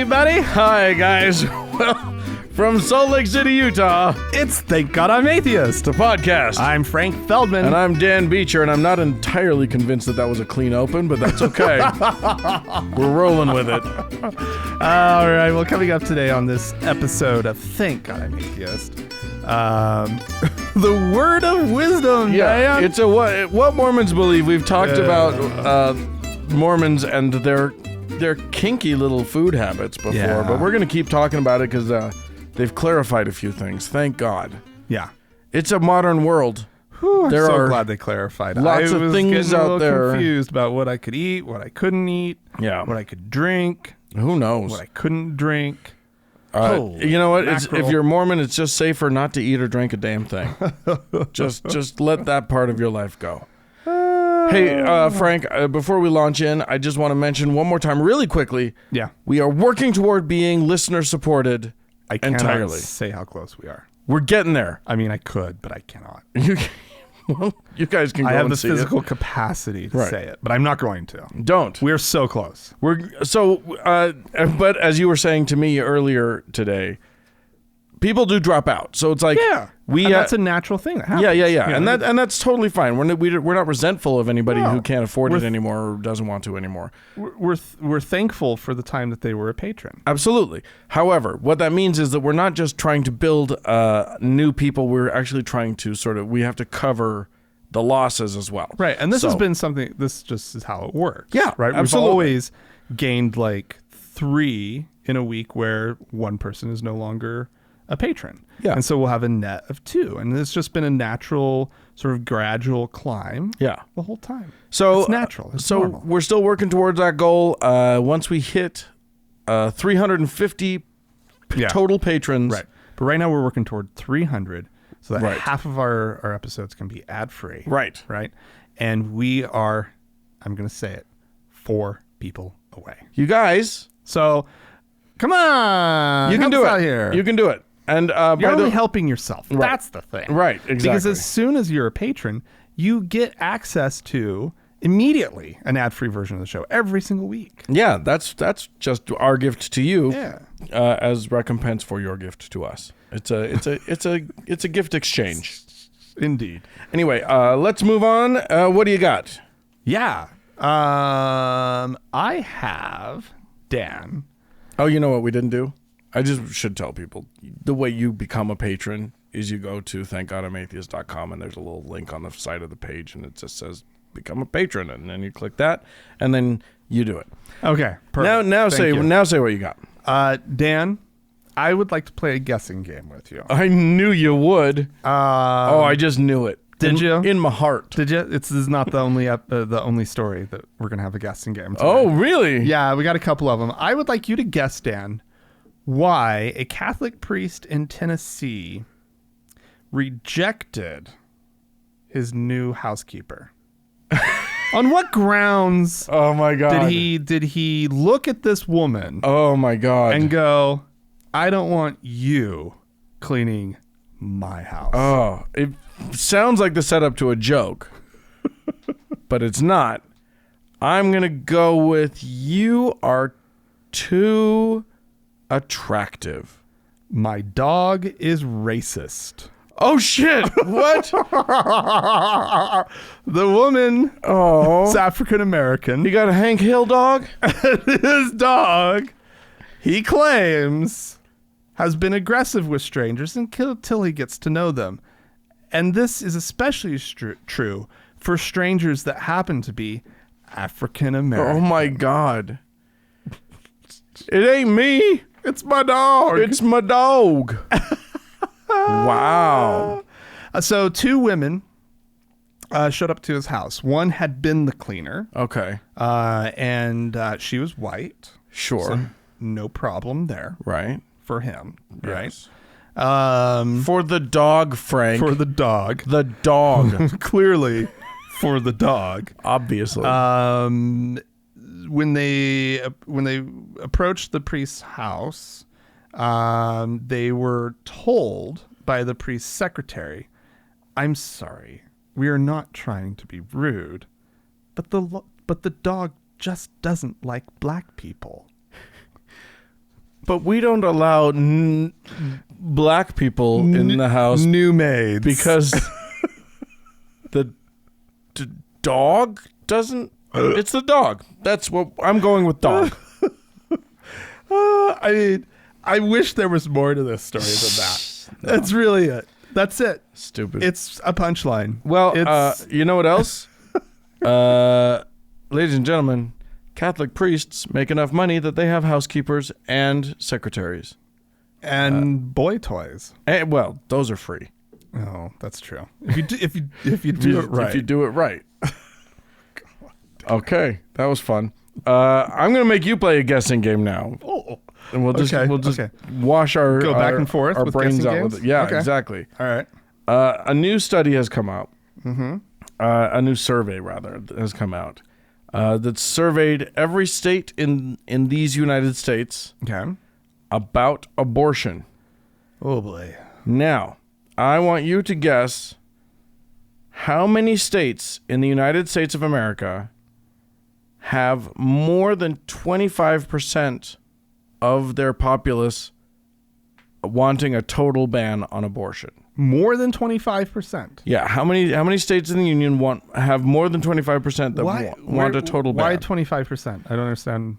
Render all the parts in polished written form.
everybody. Hi, guys. Well, from Salt Lake City, Utah, It's Thank God I'm Atheist. the podcast. I'm Frank Feldman. And I'm Dan Beecher, and I'm not entirely convinced that was a clean open, but that's okay. We're rolling with it. All right, well, coming up today on this episode of Thank God I'm Atheist, the word of wisdom. Yeah, Dan. it's what Mormons believe. We've talked about Mormons and their kinky little food habits before, Yeah. but we're going to keep talking about it because they've clarified a few things. Thank God. Yeah. It's a modern world. Whew, I'm There so are glad they clarified. lots I of was things getting a out little there. confused about what I could eat, what I couldn't eat, Yeah. what I could drink, Who knows? what I couldn't drink. You know what? If mackerel. you're Mormon, it's just safer not to eat or drink a damn thing. just let that part of your life go. Hey, Frank, before we launch in, I just want to mention one more time really quickly, Yeah. we are working toward being listener-supported I cannot entirely. say how close we are. We're getting there. I mean, I could, but I cannot. Well, you guys can go I have and the see physical capacity to Right. say it, but I'm not going to. it. Don't. We're so close. But as you were saying to me earlier today, people do drop out. So it's like we and that's a natural thing that happens. yeah, and that's totally fine. We're not resentful of anybody No. who can't afford it We're- anymore or doesn't want to anymore. we're thankful for the time that they were a patron. Absolutely. However, what that means is that we're not just trying to build new people. We're actually trying to we have to cover the losses as well. Right. And this has So- been something, this just is how it works. Yeah, Right. absolutely. We've always gained like 3 in a week where one person is no longer a patron. Yeah. And so we'll have a net of 2. And it's just been a natural sort of gradual climb Yeah. the whole time. So It's natural. It's so normal. we're still working towards that goal. Once we hit 350 Yeah. total patrons. Right. But right now we're working toward 300 so that Right. half of our episodes can be ad-free. Right. Right. And we are, I'm going to say it, 4 people away. You guys, So come on. you can help do us it. out here. You can do it. And You're by only the helping yourself. Right. That's the thing. Right, exactly. Because as soon as you're a patron, you get access to immediately an ad-free version of the show every single week. yeah, that's just our gift to you. Yeah. As recompense for your gift to us. It's a gift exchange. Indeed. Anyway, let's move on. What do you got? Yeah. I have Dan. Oh, you know what we didn't do? I just should tell people the way you become a patron is you go to thankgodimatheist.com and there's a little link on the side of the page and it just says become a patron and then you click that and then you do it. Okay. Perfect. Now Thank say what you got. you. Dan, I would like to play a guessing game with you. I knew you would. I just knew it. Did you? In my heart. Did you? This is not the only story that we're gonna have a guessing game today. Oh, really? Yeah, we got a couple of them. I would like you to guess, Dan, why a Catholic priest in Tennessee rejected his new housekeeper. On what grounds Oh my God. did he look at this woman Oh my God. and go, "I don't want you cleaning my house"? Oh, it sounds like the setup to a joke, but it's not. I'm going to go with you are too attractive. My dog is racist. Oh, shit. What? The woman is Oh. African American. You got a Hank Hill dog? His dog, he claims, has been aggressive with strangers until he gets to know them. And this is especially true for strangers that happen to be African Oh, American. my God. It ain't me. It's my dog. It's my dog. Wow. So 2 women showed up to his house. One had been the cleaner, Okay. and she was white. Sure. So no problem there Right. for him, Yes. right? For the dog, Frank. For the dog. the dog. Clearly for the dog. Obviously. When they approached the priest's house, they were told by the priest's secretary, "I'm sorry, we are not trying to be rude, but the dog just doesn't like black people." But we don't allow black people in the house New maids. because the dog doesn't. It's the dog. That's what I'm going with. Dog. I mean, I wish there was more to this story than that. No. That's really it. That's it. Stupid. It's a punchline. Well, you know what else? Ladies and gentlemen, Catholic priests make enough money that they have housekeepers and secretaries. And boy toys. And, well, those are free. Oh, that's true. If you do it right. If you do it right. Okay, that was fun. I'm going to make you play a guessing game now. Oh. And we'll just wash our go back and forth our with brains guessing out games? with it. Yeah, Okay. exactly. All right. A new study has come out. Mm-hmm. A new survey, rather, has come out that surveyed every state in these United States Okay. about abortion. Oh, boy. Now, I want you to guess how many states in the United States of America have more than 25% of their populace wanting a total ban on abortion. More than 25%. Yeah, how many states in the union have more than 25% that want a total ban? Why 25%? I don't understand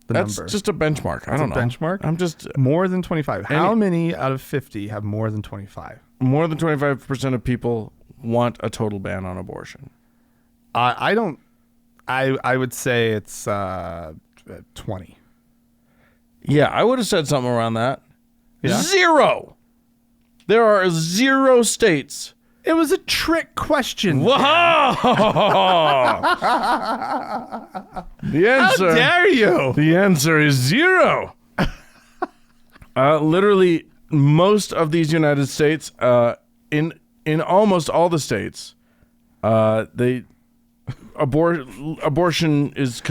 the That's number. just a benchmark. I don't know. Benchmark? I'm just More than 25. How many out of 50 have more than 25? more than 25% of people want a total ban on abortion. I don't. I would say it's 20. Yeah, I would have said something around that. Yeah? 0. There are 0 states. It was a trick question. Whoa! The answer. How dare you? The answer is 0. Literally, most of these United States, in almost all the states, abortion is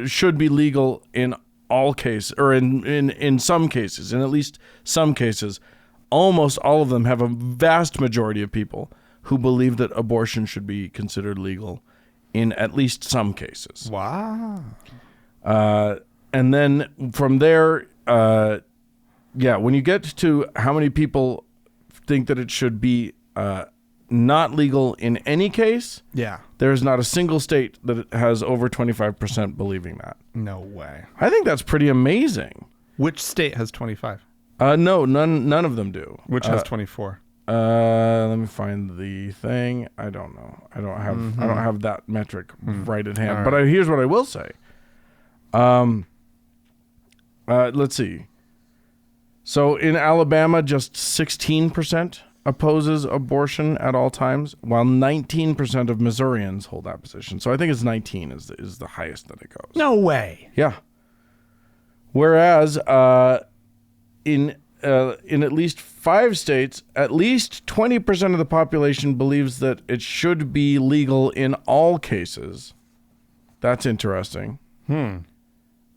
should be legal in all cases, or in some cases, in at least some cases. Almost all of them have a vast majority of people who believe that abortion should be considered legal in at least some cases. Wow. And then from there, when you get to how many people think that it should be not legal in any case, there's not a single state that has over 25% believing that. No way. I think that's pretty amazing. Which state has 25? No, none of them do. Which has 24? Let me find the thing. I don't know. I don't have that metric right at hand. Right. But here's what I will say. Let's see. So in Alabama, just 16% opposes abortion at all times, while 19% of Missourians hold that position. So I think it's 19 is the highest that it goes. No way. Yeah. Whereas in at least 5 states, at least 20% of the population believes that it should be legal in all cases. That's interesting. And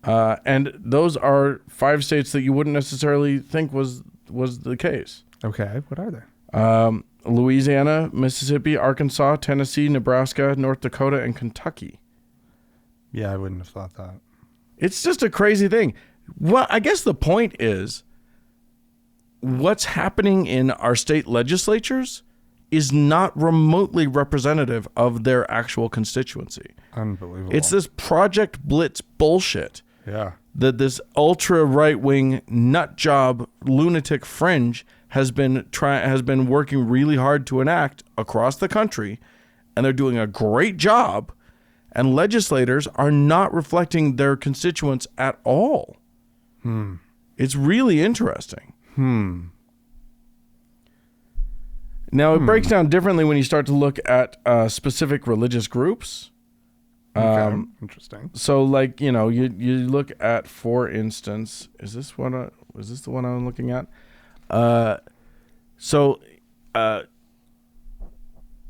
those are 5 states that you wouldn't necessarily think was the case. Okay, what are they? Louisiana, Mississippi, Arkansas, Tennessee, Nebraska, North Dakota, and Kentucky. Yeah, I wouldn't have thought that. It's just a crazy thing. Well, I guess the point is what's happening in our state legislatures is not remotely representative of their actual constituency. Unbelievable. It's this Project Blitz bullshit. Yeah. That this ultra right-wing nut job lunatic fringe has been working really hard to enact across the country, and they're doing a great job, and legislators are not reflecting their constituents at all. It's really interesting. Now, it breaks down differently when you start to look at specific religious groups. Okay. Interesting. So, like, you look at, for instance, is this the one I'm looking at?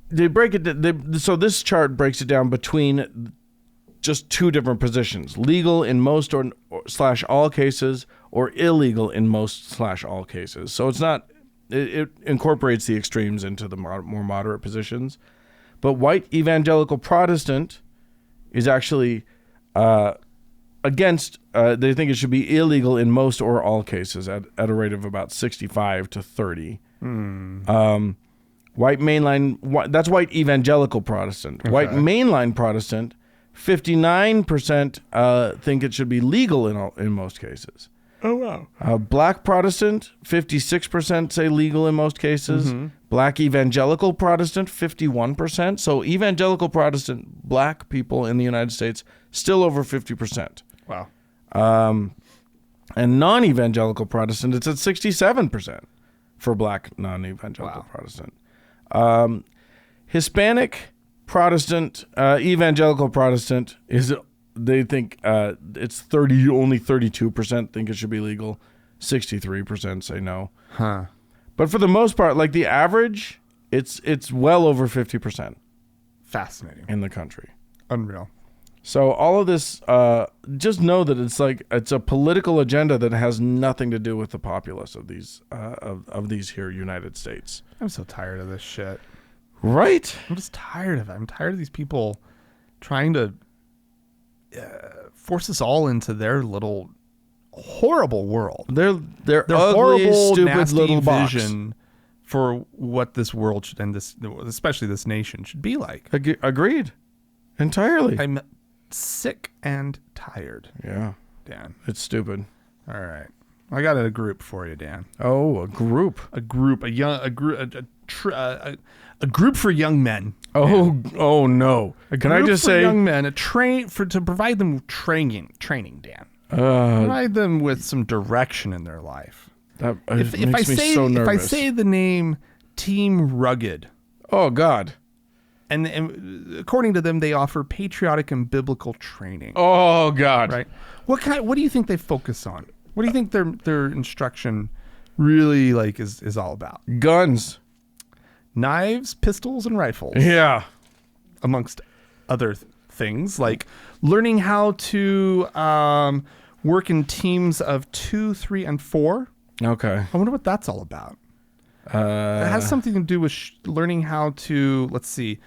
They break it. So this chart breaks it down between just 2 different positions: legal in most or / all cases, or illegal in most / all cases. So it's not. It incorporates the extremes into the more moderate positions. But white evangelical Protestant is actually against. They think it should be illegal in most or all cases at a rate of about 65 to 30. White mainline. That's white evangelical Protestant. Okay. White mainline Protestant. 59% think it should be legal in most cases. Oh, wow. Black Protestant, 56% say legal in most cases. Black evangelical Protestant, 51%. So evangelical Protestant, black people in the United States, still over 50%. Wow. And non-evangelical Protestant, it's at 67% for black non-evangelical Protestant. Hispanic Protestant, evangelical Protestant is, they think it's only 32% think it should be legal. 63% say no. Huh. But for the most part, like the average, it's well over 50% Fascinating. in the country. Unreal. So all of this, just know that it's a political agenda that has nothing to do with the populace of these here United States. I'm so tired of this shit. Right? I'm just tired of it. I'm tired of these people trying to force us all into their little horrible world. Their Their ugly, horrible, stupid nasty little box. vision for what this world should, and this, especially this nation, should be like. Agreed. Entirely. I'm sick and tired, Yeah. Dan. It's stupid. All right, I got a group for you, Dan. Oh, a group. A group for young men. Oh no. Can I just say young men to provide them with training, Dan. Provide them with some direction in their life. That If makes me so nervous. If I say the name Team Rugged, oh God. and according to them, they offer patriotic and biblical training. Oh God. Right. What do you think they focus on? What do you think their instruction really is all about? Guns. Knives, pistols, and rifles. Yeah. Amongst other things, like learning how to work in teams of 2, 3, and 4. Okay. I wonder what that's all about. It has something to do with learning how to, let's see,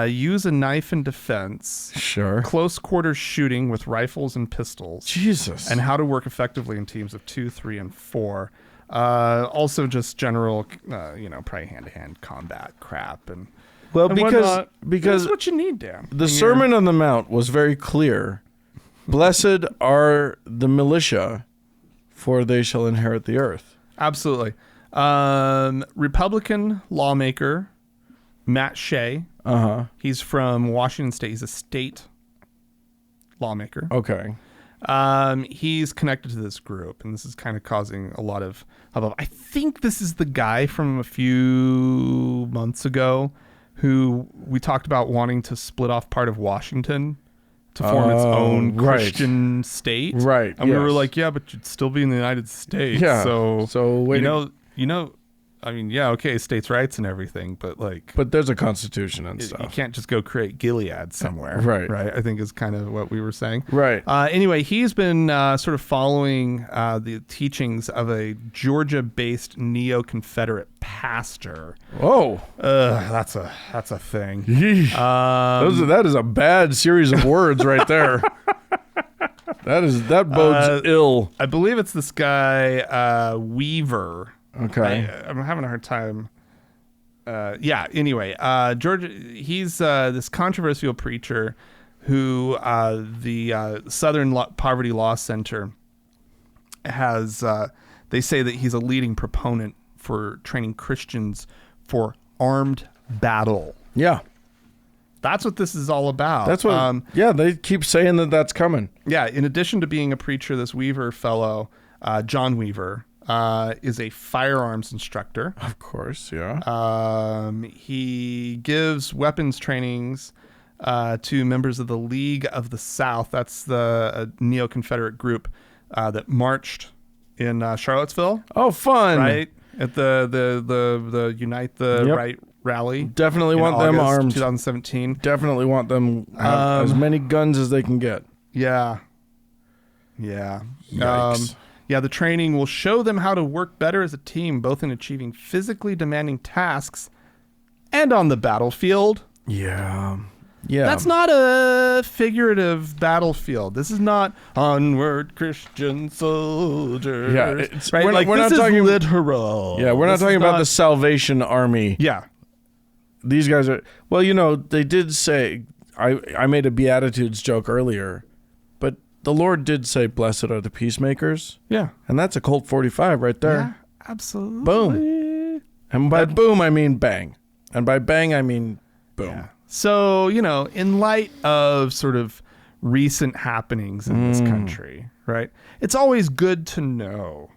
use a knife in defense. Sure. Close quarters shooting with rifles and pistols. Jesus. And how to work effectively in teams of 2, 3, and 4. Also just general, probably hand-to-hand combat crap and because that's what you need, Dan. the Sermon on the Mount was very clear. Blessed are the militia, for they shall inherit the earth. Absolutely. Republican lawmaker Matt Shea. He's from Washington State. He's a state lawmaker. Okay. He's connected to this group, and this is kind of causing a lot of hubbub. I think this is the guy from a few months ago who we talked about wanting to split off part of Washington to form its own Christian state. Right. And we were like, yeah, but you'd still be in the United States. Yeah. So I mean, yeah, okay, states' rights and everything, but But there's a constitution and stuff. You can't just go create Gilead somewhere. Right. I think is kind of what we were saying. Right. Anyway, he's been sort of following the teachings of a Georgia-based neo-Confederate pastor. Oh. That's a thing. That is a bad series of words right there. That bodes ill. I believe it's this guy, Weaver. Okay. I'm having a hard time. Anyway, Georgia, he's this controversial preacher who the Southern Poverty Law Center has, they say that he's a leading proponent for training Christians for armed battle. Yeah. That's what this is all about. That's what, they keep saying that's coming. Yeah, in addition to being a preacher, this Weaver fellow, John Weaver, is a firearms instructor. Of course, yeah. He gives weapons trainings to members of the League of the South. That's the neo-Confederate group that marched in Charlottesville. Oh, fun! Right at the Unite the Right rally. Definitely want them armed. 2017. Definitely want them have as many guns as they can get. Yeah. Yikes. The training will show them how to work better as a team, both in achieving physically demanding tasks and on the battlefield. Yeah. Yeah. That's not a figurative battlefield. This is not onward Christian soldiers. Yeah, it's, right? we're this not talking is literal. Yeah, we're not This is talking about the Salvation Army. Yeah. These guys are, well, they did say, I made a Beatitudes joke earlier, but the Lord did say, blessed are the peacemakers. Yeah. And that's a Colt 45 right there. Yeah, absolutely. Boom. And by boom, I mean bang. And by bang, I mean boom. Yeah. So, in light of sort of recent happenings in this country, right? It's always good to know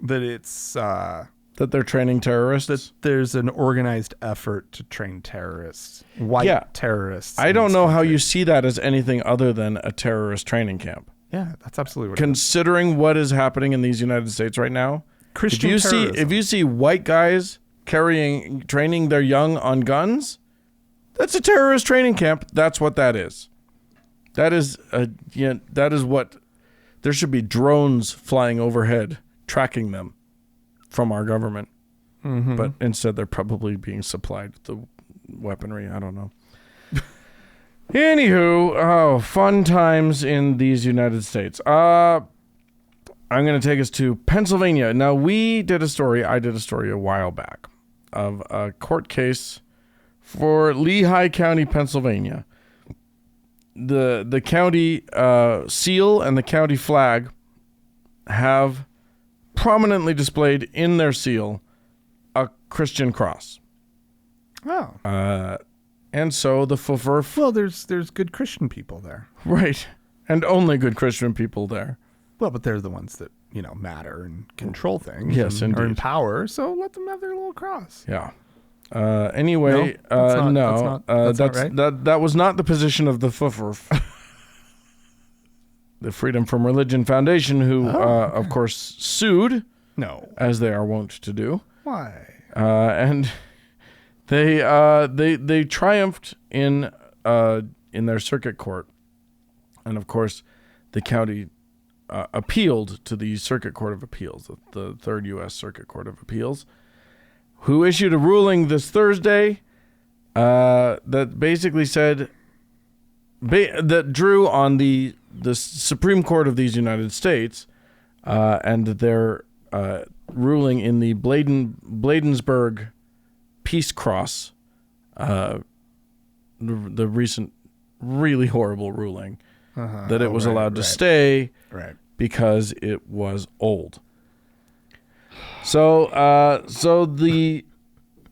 that it's that they're training terrorists. that there's an organized effort to train terrorists, white terrorists. I don't know how you see that as anything other than a terrorist training camp. Yeah, that's absolutely what Considering what is happening in these United States right now, Christian terrorism. if you see white guys training their young on guns, that's a terrorist training camp. That's what that is. That is what there should be drones flying overhead tracking them from our government. Mm-hmm. But instead they're probably being supplied with the weaponry. I don't know. Anywho, fun times in these United States. I'm going to take us to Pennsylvania. Now, I did a story a while back of a court case for Lehigh County, Pennsylvania. The county seal and the county flag have prominently displayed in their seal a Christian cross. Oh. And so the FUFRF... Well, there's good Christian people there. Right. And only good Christian people there. Well, but they're the ones that, matter and control things. Yes, and are in indeed. power, so let them have their little cross. Yeah. Anyway, That's not right. That was not the position of the FUFRF. The Freedom from Religion Foundation, who, of course, sued. No. As they are wont to do. Why? And they triumphed in their circuit court. And, of course, the county appealed to the Circuit Court of Appeals, the Third U.S. Circuit Court of Appeals, who issued a ruling this Thursday that basically said that drew on the Supreme Court of these United States and their ruling in the Bladensburg Peace Cross, the recent really horrible ruling that it was allowed to stay because it was old. So the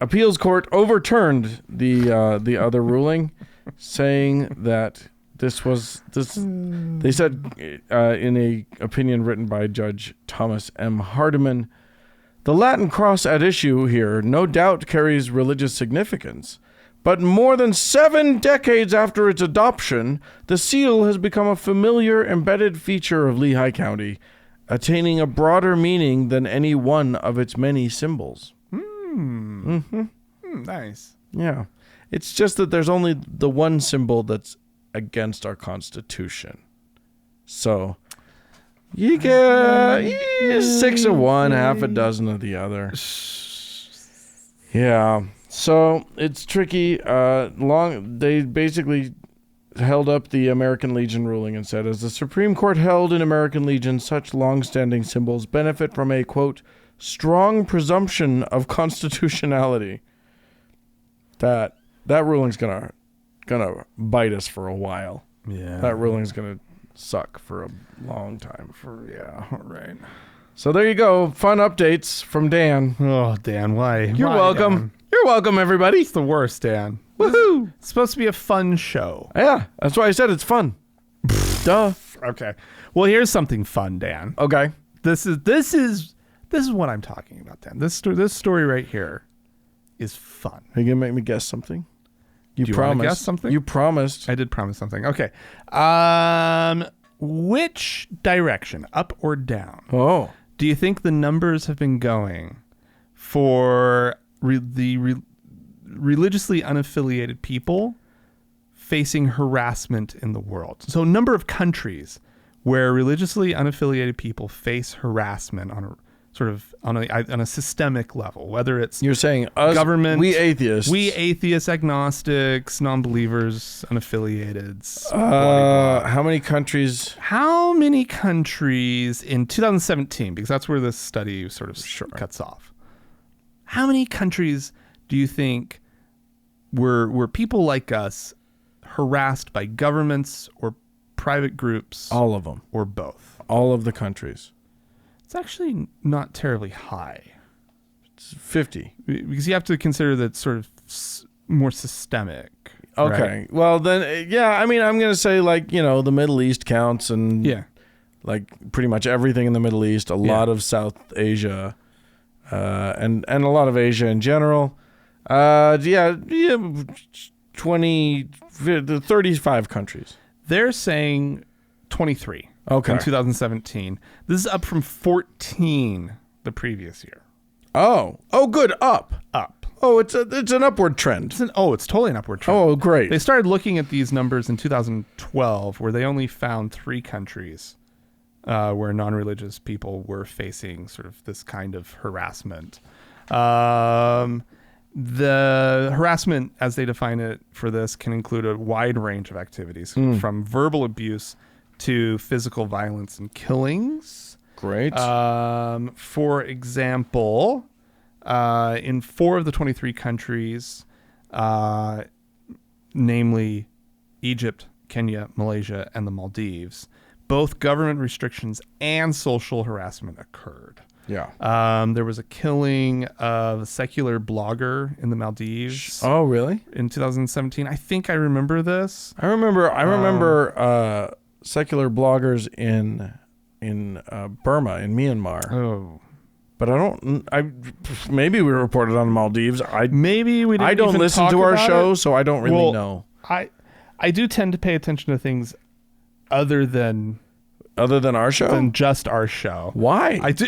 appeals court overturned the other ruling, saying that this. They said in a opinion written by Judge Thomas M. Hardiman, the Latin cross at issue here no doubt carries religious significance, but more than 7 decades after its adoption, the seal has become a familiar embedded feature of Lehigh County, attaining a broader meaning than any one of its many symbols. Nice. Yeah. It's just that there's only the one symbol that's against our Constitution. So you get 6 of one, half a dozen of the other. Yeah. So it's tricky. They basically held up the American Legion ruling and said, as the Supreme Court held in American Legion, such long-standing symbols benefit from a, quote, strong presumption of constitutionality. That ruling's gonna bite us for a while. Yeah. That ruling's gonna suck for a long time. Right. So there you go. Fun updates from Dan. Oh, Dan, why? You're Why, welcome. Dan? You're welcome, everybody. It's the worst, Dan. Woohoo! It's supposed to be a fun show. Yeah, that's why I said it's fun. Duh. Okay. Well, here's something fun, Dan. Okay. This is what I'm talking about, Dan. This story right here is fun. Are you gonna make me guess something? You Do you promised. wanna guess something? You promised. I did promise something. Okay. Which direction, up or down, Oh. do you think the numbers have been going for the religiously unaffiliated people facing harassment in the world? So number of countries where religiously unaffiliated people face harassment sort of on a systemic level, whether it's You're saying us, government, we atheists, agnostics, non-believers, unaffiliated. How many countries? How many countries in 2017, because that's where this study sort of cuts off. How many countries do you think were people like us harassed by governments or private groups? All of them. Or both? All of the countries. It's actually not terribly high. It's 50. Because you have to consider that sort of more systemic. Okay. Right? Well, then, yeah, I mean, I'm going to say, like, the Middle East counts, and like pretty much everything in the Middle East, a lot of South Asia, and a lot of Asia in general. 35 countries. They're saying 23 in 2017. This is up from 14 the previous year. Oh, good. Up. Oh, it's an upward trend. It's totally an upward trend. Oh, great. They started looking at these numbers in 2012, where they only found 3 countries where non-religious people were facing sort of this kind of harassment. The harassment, as they define it for this, can include a wide range of activities, from verbal abuse to physical violence and killings. Great. For example, in 4 of the 23 countries, namely Egypt, Kenya, Malaysia, and the Maldives, both government restrictions and social harassment occurred. Yeah. There was a killing of a secular blogger in the Maldives. Oh, really? In 2017. I think I remember this. I remember secular bloggers in Burma, in Myanmar. Oh. But maybe we reported on the Maldives. Maybe we didn't. I don't listen to our show, so I don't really know. I do tend to pay attention to things other than our show? Than just our show. Why? I do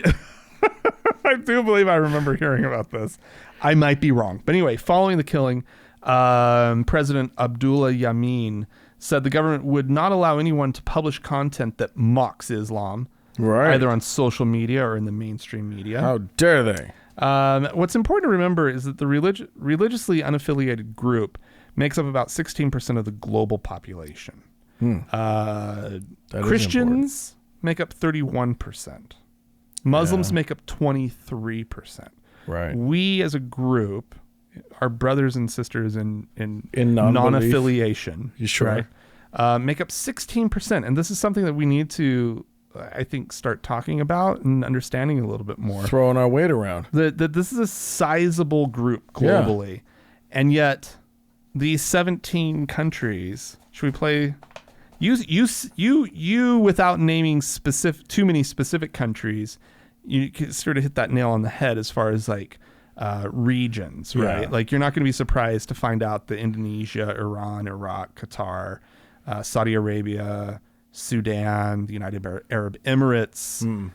I do believe I remember hearing about this. I might be wrong. But anyway, following the killing, President Abdullah Yameen said the government would not allow anyone to publish content that mocks Islam, either on social media or in the mainstream media. How dare they? What's important to remember is that the religiously unaffiliated group makes up about 16% of the global population. Christians make up 31%. Muslims make up 23%. Right. We as a group are brothers and sisters in non-affiliation. You sure? Right? Make up 16%. And this is something that we need to, I think, start talking about and understanding a little bit more. Throwing our weight around. That this is a sizable group globally. Yeah. And yet these 17 countries, should we play... You without naming too many specific countries, you can sort of hit that nail on the head as far as like regions, right? Like you're not going to be surprised to find out that Indonesia, Iran, Iraq, Qatar, Saudi Arabia, Sudan, the United Arab Emirates,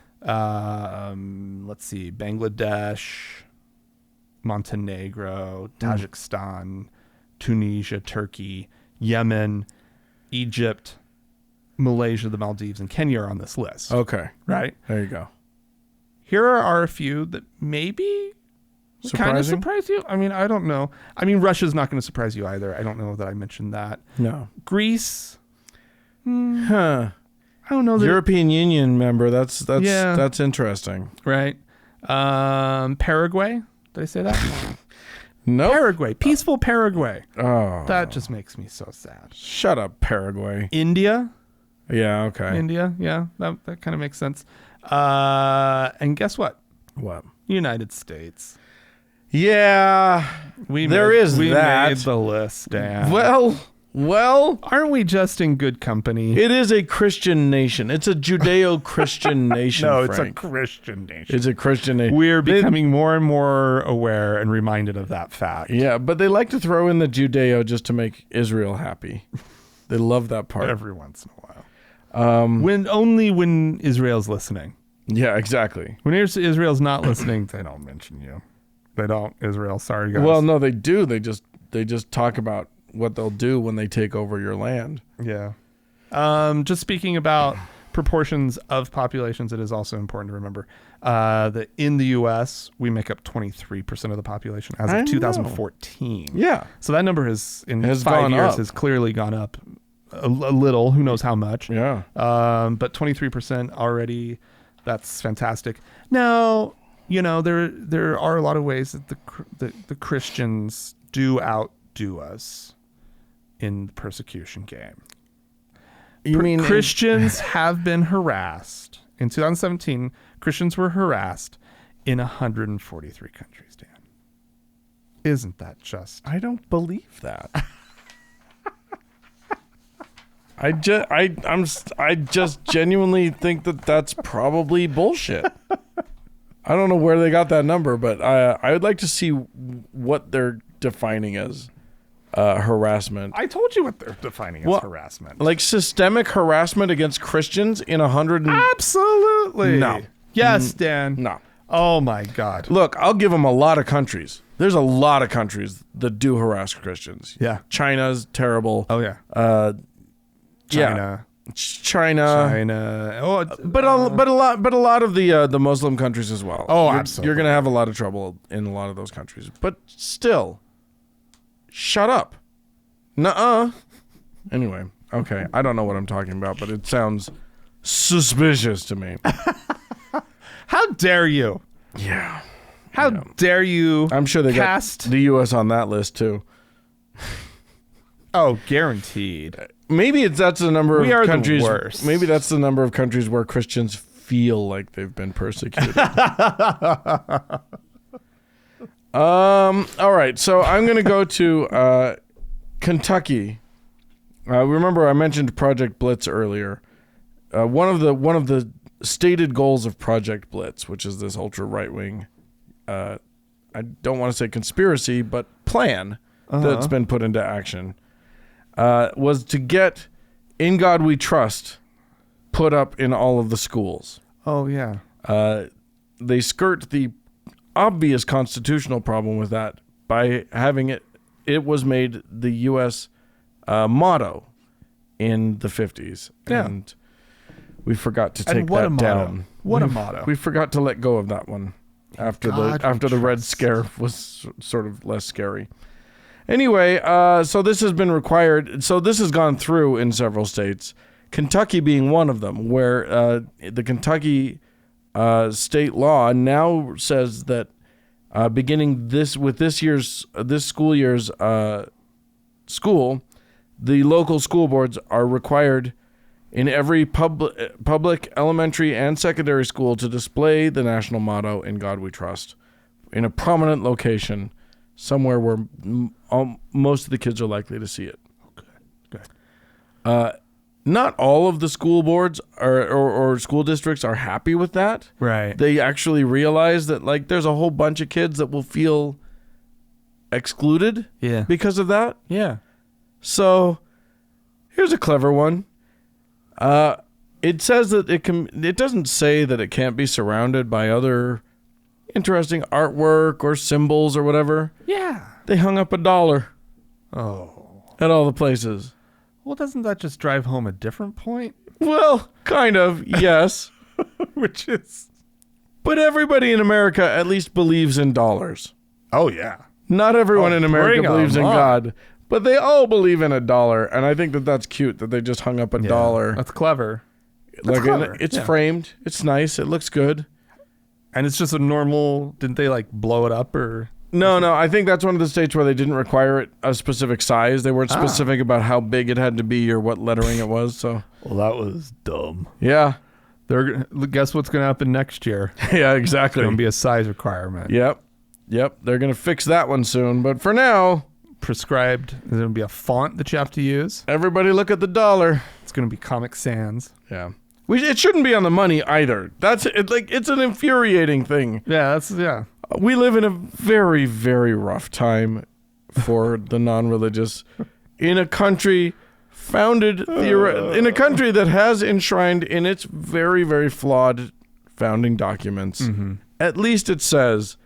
let's see, Bangladesh, Montenegro, Tajikistan, Tunisia, Turkey, Yemen, Egypt, Malaysia, the Maldives, and Kenya are on this list. Okay. Right? There you go. Here are a few that maybe kind of surprise you. I mean, I don't know. I mean, Russia's not going to surprise you either. I don't know that I mentioned that. No. Greece. I don't know. European Union member. That's interesting. Right. Paraguay. Did I say that? No. Paraguay. Peaceful Paraguay. Oh. That just makes me so sad. Shut up, Paraguay. India. Yeah, okay. India, yeah. That kind of makes sense. And guess what? What? United States. Yeah. We made the list, Dan. Well, aren't we just in good company? It is a Christian nation. It's a Judeo-Christian nation, No, Frank. it's a Christian nation. It's a Christian nation. We're becoming more and more aware and reminded of that fact. Yeah, but they like to throw in the Judeo just to make Israel happy. They love that part. Every once in a while. When Israel's listening. Yeah, exactly. When Israel's not listening, they don't mention you. They don't. Israel, sorry guys. Well, no, they do. They just talk about what they'll do when they take over your land. Yeah. Just speaking about proportions of populations, it is also important to remember that in the U.S., we make up 23% of the population as of 2014. Yeah. So that number has 5 gone years up. has clearly gone up a little. Who knows how much? Yeah. But 23% already, that's fantastic. Now, there are a lot of ways that the Christians do outdo us in the persecution game. You mean Christians have been harassed. In 2017, Christians were harassed in 143 countries, Dan. Isn't that just? I don't believe that. I just genuinely think that that's probably bullshit. I don't know where they got that number, but I would like to see what they're defining as harassment. I told you what they're defining as harassment. Like systemic harassment against Christians in 100. Absolutely. No. Yes, Dan. No. Oh my God. Look, I'll give them a lot of countries. There's a lot of countries that do harass Christians. Yeah. China's terrible. Oh yeah. China. China. Oh, But a lot of the Muslim countries as well. Oh, You're absolutely. You're gonna have a lot of trouble in a lot of those countries. But still, shut up. Nuh-uh. Anyway, okay. I don't know what I'm talking about, but it sounds suspicious to me. How dare you? Yeah. How dare you? I'm sure they cast got the U.S. on that list too. Oh, guaranteed. Maybe that's the number We of are the countries. worst. Maybe that's the number of countries where Christians feel like they've been persecuted. All right, so I'm going to go to Kentucky. Remember, I mentioned Project Blitz earlier. One of the stated goals of Project Blitz, which is this ultra right wing, I don't want to say conspiracy, but plan that's been put into action, was to get "In God We Trust" put up in all of the schools. Oh yeah. They skirt the obvious constitutional problem with that by having it was made the U.S. Motto in the 50s. Yeah. And we forgot to take And what that a motto. down. What a motto. We forgot to let go of that one after the Red Scare was sort of less scary. Anyway, so this has been required. So this has gone through in several states, Kentucky being one of them, where the Kentucky state law now says that beginning this school year's school, the local school boards are required in every public elementary and secondary school to display the national motto "In God We Trust" in a prominent location, somewhere where most of the kids are likely to see it. Okay. Not all of the school boards or school districts are happy with that. Right. They actually realize that there's a whole bunch of kids that will feel excluded Yeah. because of that. Yeah. So here's a clever one. It says that it doesn't say that it can't be surrounded by other interesting artwork or symbols or whatever. Yeah. They hung up $1 Oh. at all the places. Well, doesn't that just drive home a different point? Well, kind of, yes. Which is. But everybody in America at least believes in dollars. Oh yeah. Not everyone in America bring believes in 'em on. God, but they all believe in $1, and I think that that's cute that they just hung up $1. That's clever. Clever. and It's yeah. framed. It's nice. It looks good. And it's just a normal. Didn't they blow it up or? No, I think that's one of the states where they didn't require it a specific size. They weren't specific about how big it had to be or what lettering it was. So Well, that was dumb. yeah, Guess what's going to happen next year? yeah, exactly. It's going to be a size requirement. Yep. They're gonna fix that one soon. But for now, Prescribed. There's going to be a font that you have to use. everybody look at the $1. It's going to be Comic Sans. Yeah. It shouldn't be on the money either. It's an infuriating thing. Yeah. We live in a very, very rough time for the non-religious in a country in a country that has enshrined in its very, very flawed founding documents. Mm-hmm. At least it says,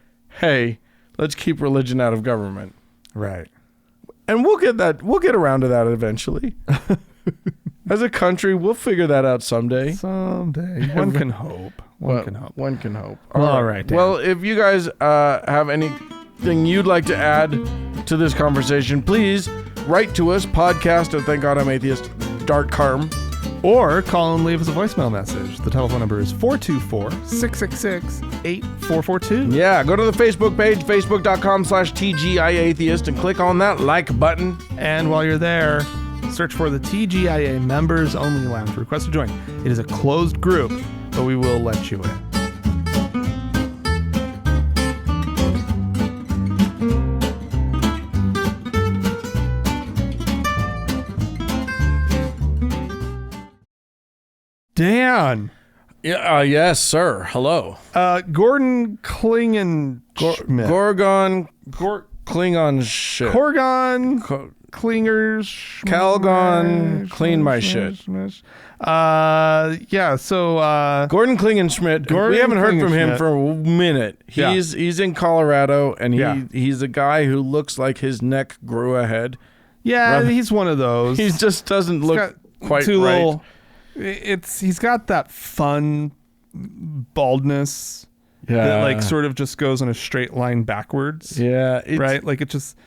hey, let's keep religion out of government. Right. And we'll get around to that eventually. As a country, we'll figure that out someday. Someday. One can hope. One can hope. All right. Dan. Well, if you guys have anything you'd like to add to this conversation, please write to us, podcast@thankgodimatheist.com. Or call and leave us a voicemail message. The telephone number is 424-666-8442. Yeah, go to the Facebook page, facebook.com/TGIAtheist, and click on that like button. And while you're there, search for the TGIA Members Only Lounge. Request to join. It is a closed group, but we will let you in. Dan. Yeah, yes, sir. Hello. Gordon Klingenschmidt. Klingon shit. Korgon Klingers. Calgon, clean my shit. Yeah, so Gordon Klingenschmidt. We haven't heard from him for a minute. He's in Colorado, and he's a guy who looks like his neck grew a head. Yeah, he's one of those. He just doesn't look quite right. Little, he's got that fun baldness that like sort of just goes in a straight line backwards. Yeah, right. Like it just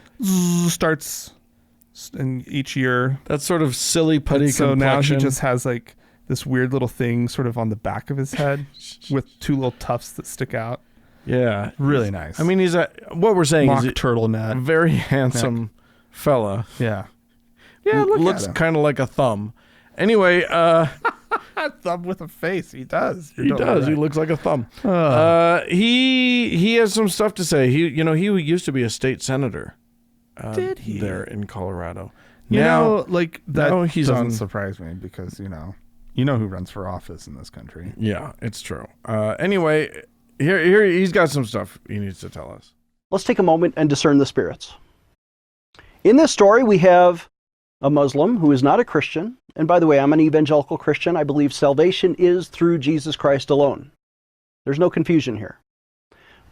starts in each year. That sort of silly putty complexion. So now he just has like this weird little thing sort of on the back of his head with two little tufts that stick out. Yeah, really nice. I mean, he's what we're saying mock is turtleneck, very handsome fella. Yeah, looks kind of like a thumb. Anyway, thumb with a face. He does. He does. Right. He looks like a thumb. He has some stuff to say. He used to be a state senator. Did he? There in Colorado. That doesn't on surprise me because you know who runs for office in this country. Yeah, it's true. Anyway, here he's got some stuff he needs to tell us. Let's take a moment and discern the spirits. In this story, we have a Muslim who is not a Christian. And by the way, I'm an evangelical Christian. I believe salvation is through Jesus Christ alone. There's no confusion here.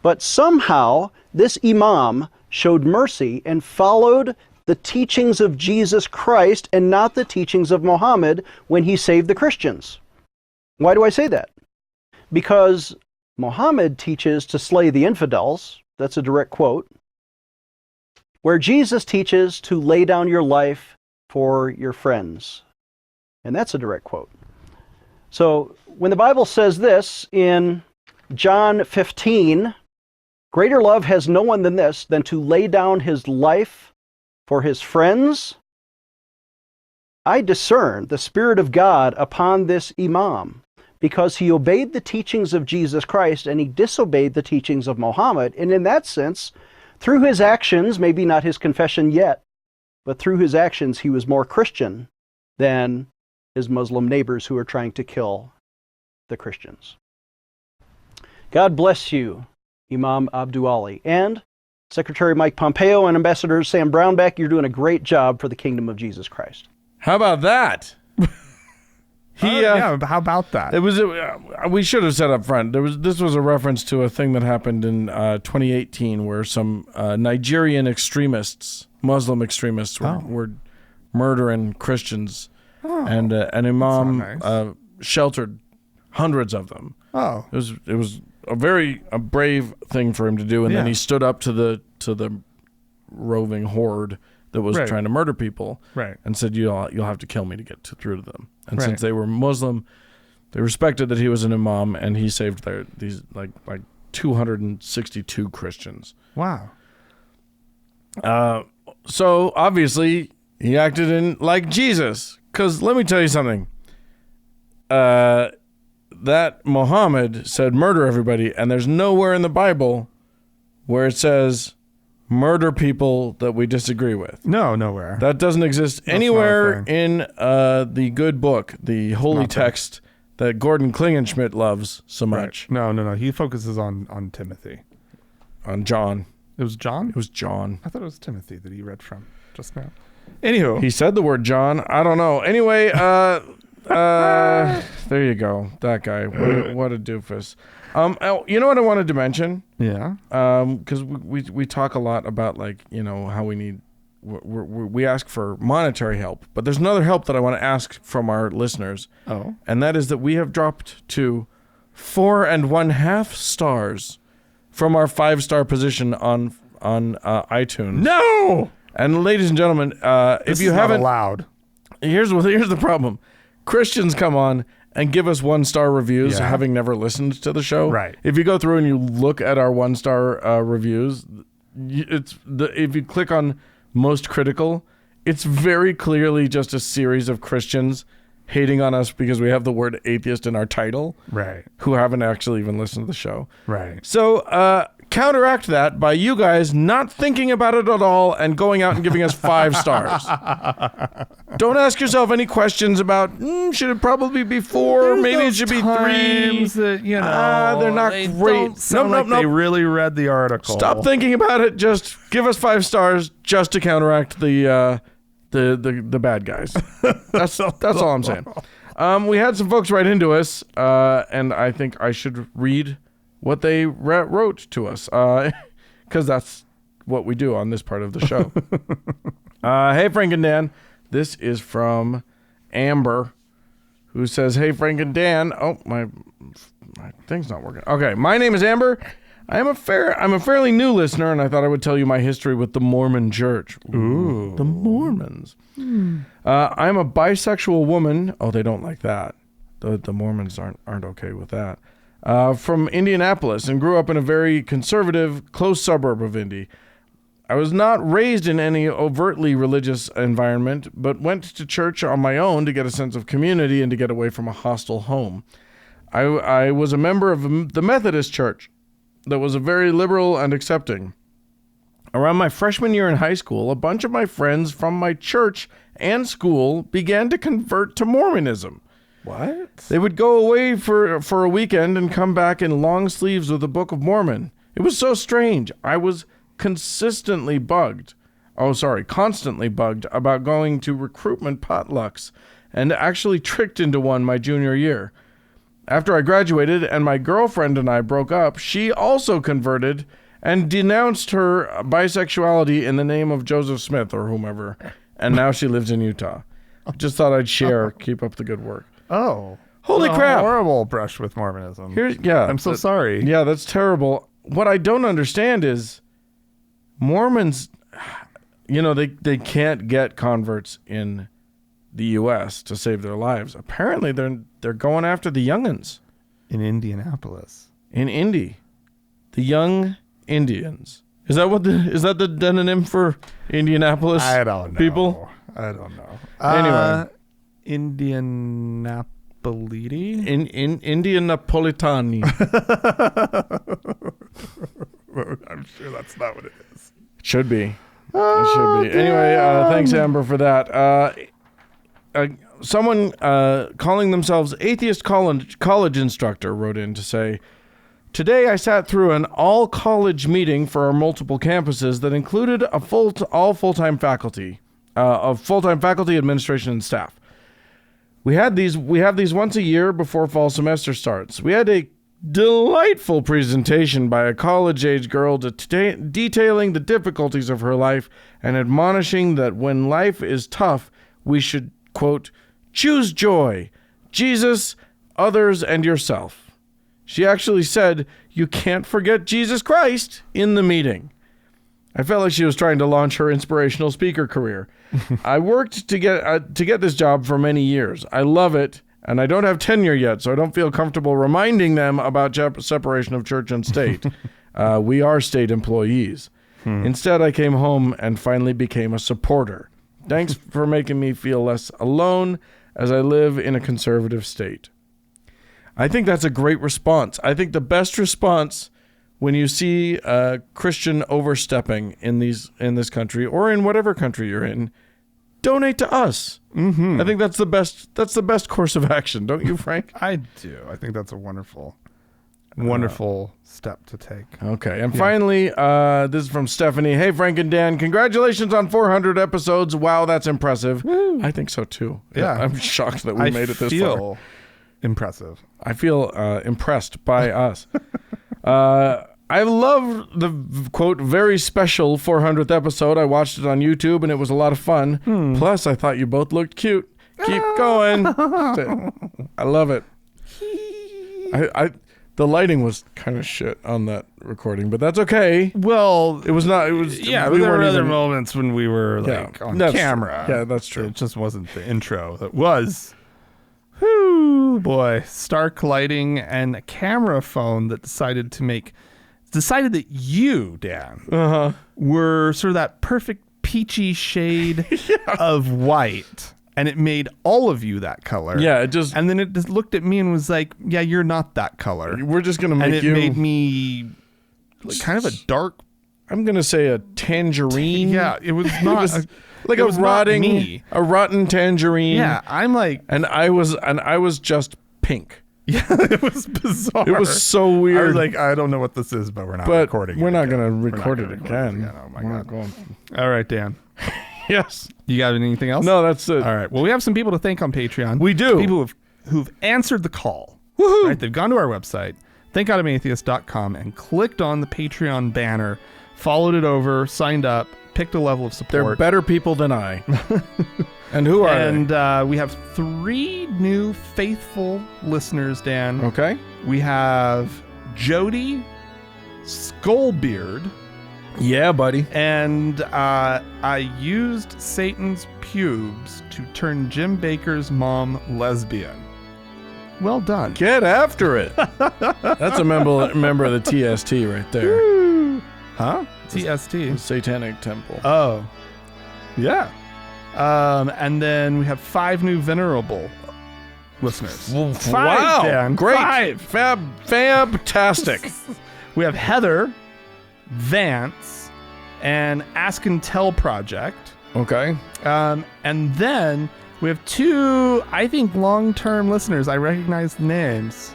But somehow, this imam showed mercy and followed the teachings of Jesus Christ and not the teachings of Muhammad when he saved the Christians. Why do I say that? Because Muhammad teaches to slay the infidels. That's a direct quote. Where Jesus teaches to lay down your life for your friends. And that's a direct quote. So when the Bible says this in John 15, greater love has no one than this, than to lay down his life for his friends, I discern the Spirit of God upon this imam because he obeyed the teachings of Jesus Christ and he disobeyed the teachings of Muhammad. And in that sense, through his actions, maybe not his confession yet, but through his actions, he was more Christian than his Muslim neighbors who are trying to kill the Christians. God bless you, Imam Abdul Ali, and Secretary Mike Pompeo and Ambassador Sam Brownback. You're doing a great job for the kingdom of Jesus Christ. How about that? How about that? It was. We should have said up front. This was a reference to a thing that happened in 2018, where some Nigerian extremists, Muslim extremists, were murdering Christians, and an imam sheltered hundreds of them. Oh, it was a very brave thing for him to do, and then he stood up to the roving horde that was trying to murder people, and said, "You'll have to kill me to get through to them." And since they were Muslim, they respected that he was an imam, and he saved these 262 Christians. Wow. So obviously he acted in like Jesus, because let me tell you something. That Muhammad said murder everybody, and there's nowhere in the Bible where it says murder people that we disagree with. No, nowhere. That doesn't exist anywhere in the good book, the holy text that Gordon Klingenschmidt loves so much. No. He focuses on Timothy. On John. It was John? It was John. I thought it was Timothy that he read from just now. Anywho. He said the word John. I don't know. Anyway, there you go. That guy. What a doofus. You know what I wanted to mention? Yeah. Because we talk a lot about how we need we ask for monetary help, but there's another help that I want to ask from our listeners. Oh. And that is that we have dropped to 4.5 stars from our 5-star position on iTunes. No! And ladies and gentlemen, if you not haven't, allowed. here's the problem. Christians come on and give us 1-star reviews, Yeah. having never listened to the show. Right. If you go through and you look at our 1-star reviews, if you click on most critical, it's very clearly just a series of Christians hating on us because we have the word atheist in our title, Right. who haven't actually even listened to the show. Right. So counteract that by you guys not thinking about it at all and going out and giving us 5 stars. Don't ask yourself any questions about, should it probably be 4? Maybe it should be 3. That, they're not they great. Don't sound like they really read the article. Stop thinking about it. Just give us 5 stars just to counteract the bad guys. That's all I'm saying. We had some folks write into us, and I think I should read what they wrote to us, because that's what we do on this part of the show. Hey, Frank and Dan. This is from Amber, who says, "Hey, Frank and Dan." Oh, my thing's not working. Okay, my name is Amber. I'm a fairly new listener, and I thought I would tell you my history with the Mormon Church. Ooh, the Mormons. I'm a bisexual woman. Oh, they don't like that. The Mormons aren't okay with that. From Indianapolis, and grew up in a very conservative, close suburb of Indy. I was not raised in any overtly religious environment, but went to church on my own to get a sense of community and to get away from a hostile home. I was a member of the Methodist Church that was very liberal and accepting. Around my freshman year in high school, a bunch of my friends from my church and school began to convert to Mormonism. What? They would go away for a weekend and come back in long sleeves with the Book of Mormon. It was so strange. I was constantly bugged about going to recruitment potlucks, and actually tricked into one my junior year. After I graduated and my girlfriend and I broke up, she also converted and denounced her bisexuality in the name of Joseph Smith or whomever, and now she lives in Utah. Just thought I'd share. Keep up the good work. Oh. Holy crap. Horrible brush with Mormonism. I'm so sorry. Yeah, that's terrible. What I don't understand is Mormons, they can't get converts in the U.S. to save their lives. Apparently, they're going after the young'uns. In Indianapolis. In Indy. The young Indians. Is that the demonym for Indianapolis? I don't know. People? I don't know. Anyway. Indianapoliti? In Indianapolitani. I'm sure that's not what it is. It should be. It should be. Anyway, thanks, Amber, for that. Someone calling themselves atheist college instructor wrote in to say, "Today I sat through an all-college meeting for our multiple campuses that included all full-time faculty, administration, and staff. We have these once a year before fall semester starts. We had a delightful presentation by a college-age girl detailing the difficulties of her life and admonishing that when life is tough, we should, quote, choose joy, Jesus, others, and yourself. She actually said, you can't forget Jesus Christ in the meeting. I felt like she was trying to launch her inspirational speaker career. I worked to get this job for many years. I love it, and I don't have tenure yet, so I don't feel comfortable reminding them about separation of church and state. We are state employees. Instead, I came home and finally became a supporter. Thanks for making me feel less alone as I live in a conservative state." I think that's a great response. I think the best response when you see a Christian overstepping in this country or in whatever country you're in, donate to us. Mm-hmm. I think that's the best course of action, don't you, Frank? I do. I think that's a wonderful step to take. Okay, and finally, this is from Stephanie. "Hey, Frank and Dan, congratulations on 400 episodes. Wow, that's impressive." Woo. I think so too. Yeah, I'm shocked that we made it this far. Impressive. I feel impressed by us. I love the, quote, very special 400th episode. I watched it on YouTube, and it was a lot of fun. Plus, I thought you both looked cute. Keep going. I love it. The lighting was kind of shit on that recording, but that's okay. Well, It was not. It was. yeah, we but there were weren't other even- moments when we were on camera. Yeah, that's true. It just wasn't the intro. That was, whoo, boy, stark lighting and a camera phone that decided that you, Dan, were sort of that perfect peachy shade of white. And it made all of you that color. Yeah, it just. And then it just looked at me and was like, yeah, you're not that color. We're just gonna make And it you. made me like kind of a dark. I'm gonna say a tangerine. Yeah, it was not like it a was not rotting, me. a rotten tangerine. Yeah, I'm like, and I was just pink. yeah, it was bizarre. It was so I weird. was like, I don't know what this is, but we're not recording. We're it not again. gonna We're not record gonna it record again. Oh my We're god. not going. All right, Dan. Yes. You got anything else? No, that's it. All right. Well, we have some people to thank on Patreon. We do. People who've answered the call. Woohoo! Right? They've gone to our website, thankgodimatheist.com, and clicked on the Patreon banner, followed it over, signed up, picked a level of They're support. better people than I. And who are And we have 3 new faithful listeners, Dan. they? Okay. We have Jody Skullbeard. Yeah, buddy. And I used Satan's pubes to turn Jim Baker's mom lesbian. Well done. Get after it. That's a member of the TST right there. Huh? TST. Satanic Temple. Oh. Yeah. And then we have 5 new venerable listeners. 5, Wow. Dan. Great. 5. Fantastic. We have Heather, Vance, and Ask and Tell Project. Okay. And then we have 2, I think, long-term listeners. I recognize the names.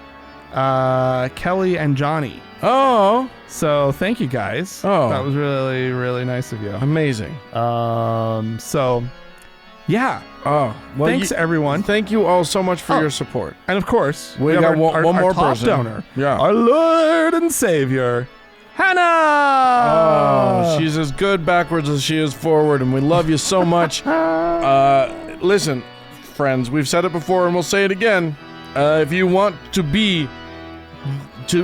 Kelly and Johnny. Oh, So thank you guys. Oh. That was really, really nice of you. amazing. So yeah. Oh, well, Thanks everyone. Thank you all so much for Oh. your support. And of course, We have got our, one our more top person. donor. Yeah. Our Lord and Savior, Hannah. Oh, she's as good backwards as she is forward, and we love you so much. Listen, friends, we've said it before and we'll say it again. If you want to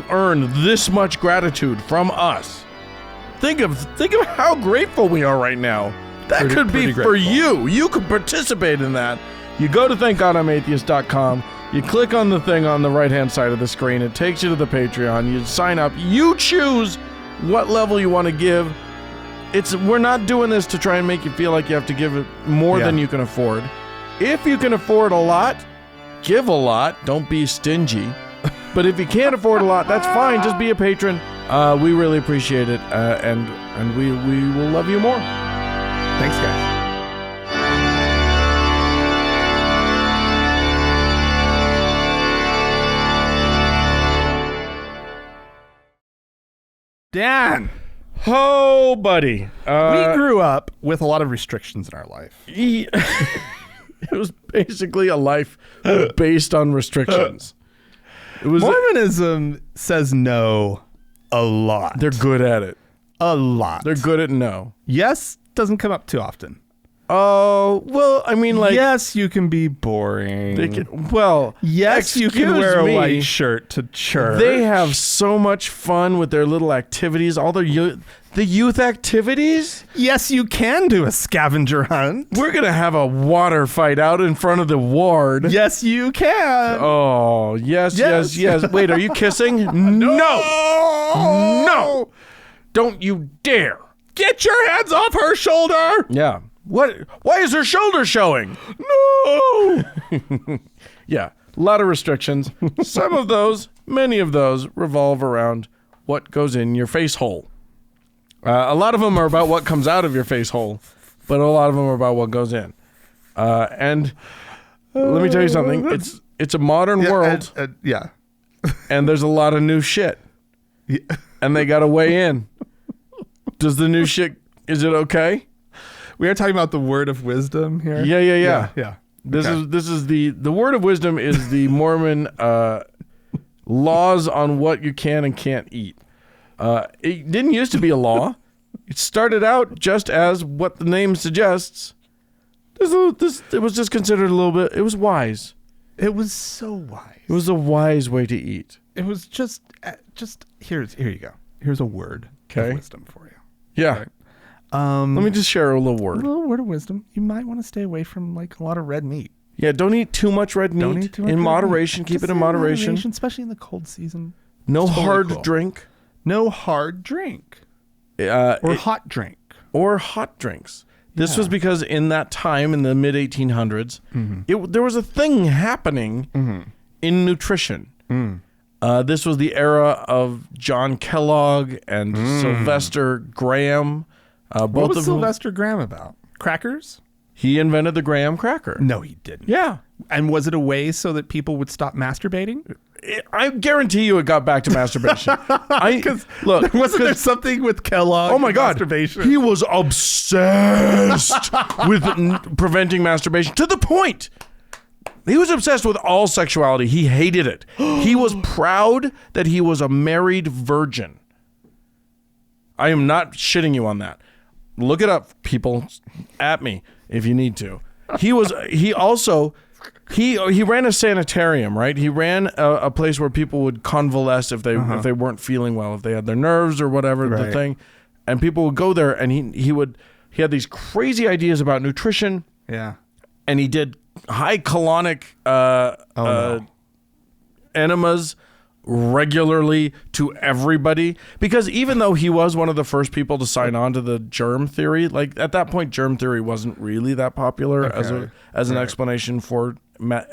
earn this much gratitude from us, think of how grateful we are right now. That could be pretty for grateful. you. You could participate in that. You go to thankgodimatheist.com. You click on the thing on the right-hand side of the screen. It takes you to the Patreon. You sign up. You choose what level you want to give. We're not doing this to try and make you feel like you have to give it more than you can afford. If you can afford a lot, give a lot. Don't be stingy. But if you can't afford a lot, that's fine. Just be a patron. We really appreciate it, and we will love you more. Thanks, guys. Dan, Oh, buddy. we grew up with a lot of restrictions in our life. It was basically a life based on restrictions. It was. Mormonism says no a lot. They're good at it. A lot. They're good at no. Yes doesn't come up too often. Oh, well, I mean, like, yes, you can be boring. they can, well, yes, you can excuse wear me, a white shirt to church. They have so much fun with their little activities, all the youth activities. Yes, you can do a scavenger hunt. We're going to have a water fight out in front of the ward. Yes, you can. Oh, yes. Wait, are you kissing? No. No. Don't you dare. Get your hands off her shoulder. Yeah. What? Why is her shoulder showing? No. Yeah, a lot of restrictions. Some of those, many of those, revolve around what goes in your face hole. A lot of them are about what comes out of your face hole, but a lot of them are about what goes in. And let me tell you something. It's a modern world, Yeah. and there's a lot of new shit, and they got to weigh in. Does the new shit? Is it okay? We are talking about the word of wisdom here. Yeah. This is the word of wisdom is the Mormon laws on what you can and can't eat. It didn't used to be a law. It started out just as what the name suggests. It was just considered a little bit. It was wise. It was so wise. It was a wise way to eat. It was just here you go. Here's a word of wisdom for you. Yeah. Right? Let me just share a little word. A little word of wisdom. You might want to stay away from like a lot of red meat. Yeah, don't eat too much red meat. Don't eat too much in red moderation. meat. Keep Just it in moderation. especially in the cold season. No Totally hard cool. drink. No hard drink. Hot drink. Or hot drinks. This was because in that time, in the mid 1800s, there was a thing happening in nutrition. This was the era of John Kellogg and Sylvester Graham. What was Sylvester Graham about? Crackers? He invented the graham cracker. No, he didn't. Yeah. And was it a way so that people would stop masturbating? I guarantee you it got back to masturbation. Look, wasn't there something with Kellogg? Oh my God. Masturbation? He was obsessed with preventing masturbation to the point. He was obsessed with all sexuality. He hated it. He was proud that he was a married virgin. I am not shitting you on that. Look it up, people. At me if you need to. He ran a sanitarium, right? He ran a place where people would convalesce if they weren't feeling well, if they had their nerves or whatever the thing, and people would go there, and he had these crazy ideas about nutrition. Yeah, and he did high colonic enemas regularly to everybody, because even though he was one of the first people to sign on to the germ theory, like at that point germ theory wasn't really that popular as an explanation for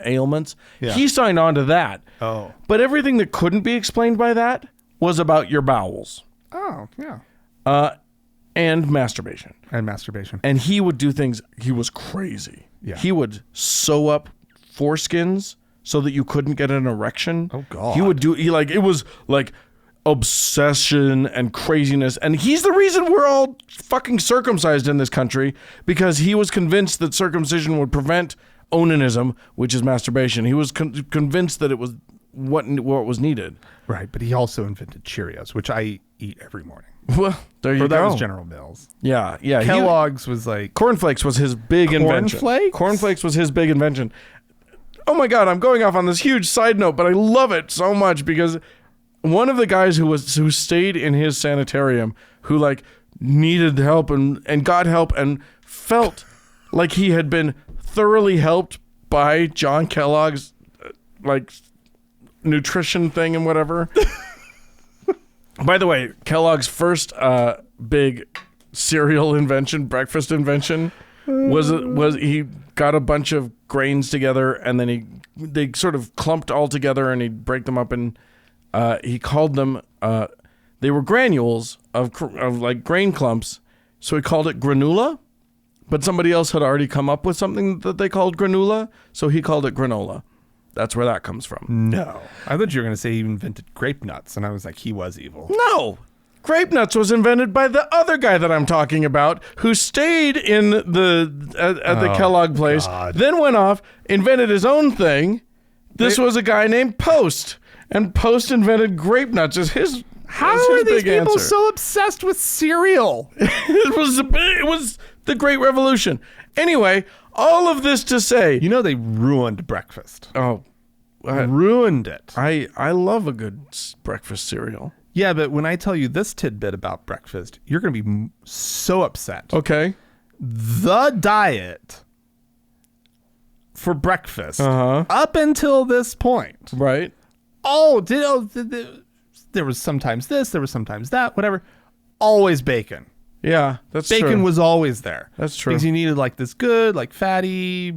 ailments. He signed on to that. But everything that couldn't be explained by that was about your bowels. And masturbation. And he would do things. He was crazy. He would sew up foreskins so that you couldn't get an erection. Oh God. It was like obsession and craziness. And he's the reason we're all fucking circumcised in this country, because he was convinced that circumcision would prevent onanism, which is masturbation. He was convinced that it was what was needed. Right, but he also invented Cheerios, which I eat every morning. Well, there you go. That was General Mills. Yeah. Kellogg's was like... Cornflakes was his big invention. Cornflakes was his big invention. Oh my God, I'm going off on this huge side note, but I love it so much because one of the guys who stayed in his sanitarium, who like needed help and got help and felt like he had been thoroughly helped by John Kellogg's like nutrition thing and whatever. By the way, Kellogg's first big cereal invention, breakfast invention, was he got a bunch of grains together and then they sort of clumped all together and he'd break them up, and he called them they were granules of like grain clumps, so he called it granola. But somebody else had already come up with something that they called granula, so he called it granola. That's where that comes from. No. I thought you were going to say he invented grape nuts, and I was like, he was evil. No. Grape nuts was invented by the other guy that I'm talking about, who stayed in the Kellogg place, then went off, invented his own thing. This was a guy named Post, and Post invented grape nuts as his. How are these people so obsessed with cereal? It was the Great Revolution. Anyway, all of this to say, they ruined breakfast. Oh, ruined it. I love a good breakfast cereal. Yeah, but when I tell you this tidbit about breakfast, you're going to be so upset. Okay. The diet for breakfast up until this point. Right. There was sometimes this, there was sometimes that, whatever. Always bacon. Yeah, that's true. Bacon was always there. That's true. Because you needed like this good, like fatty,